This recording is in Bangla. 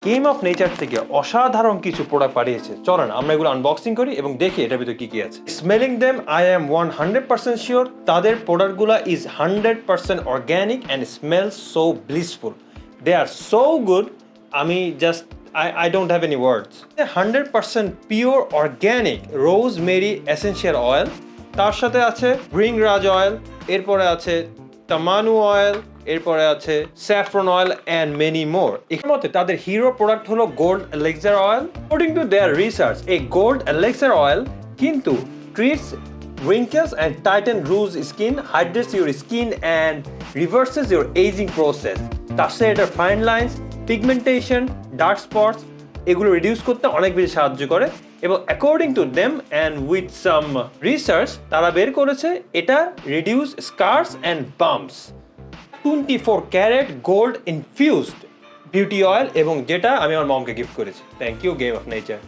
গেম অফ নেচার থেকে অসাধারণ কিছু প্রোডাক্ট পাঠিয়েছে, চলেন আমরা এগুলো আনবক্সিং করি এবং দেখি এটার ভিতরে কি কি আছে। Smelling them I am 100% sure তাদের প্রোডাক্টগুলো is 100% organic and smells so blissful. They are so good, আমি just I don't have any words. 100% pure organic rosemary essential oil, তার সাথে আছে ব্রিংরাজ অয়েল, এরপরে আছে তামানু অয়েল, এরপরে আছে saffron oil and many more. এর মতে তাদের হিরো প্রোডাক্ট হলো gold elixir oil. According to their research এই গোল্ড এলেক্সার অয়েল কিন্তু treats wrinkles and tighten loose skin, hydrates your skin and reverses your aging process. তার সাথে এটার fine lines, pigmentation, dark spots এগুলো রিডিউস করতে অনেক বেশি সাহায্য করে এবং according to them and with some research তারা বের করেছে এটা reduce scars and bumps. 24 carat gold infused beauty oil এবং যেটা আমি আমার মমকে গিফট করেছি। Thank you game of nature.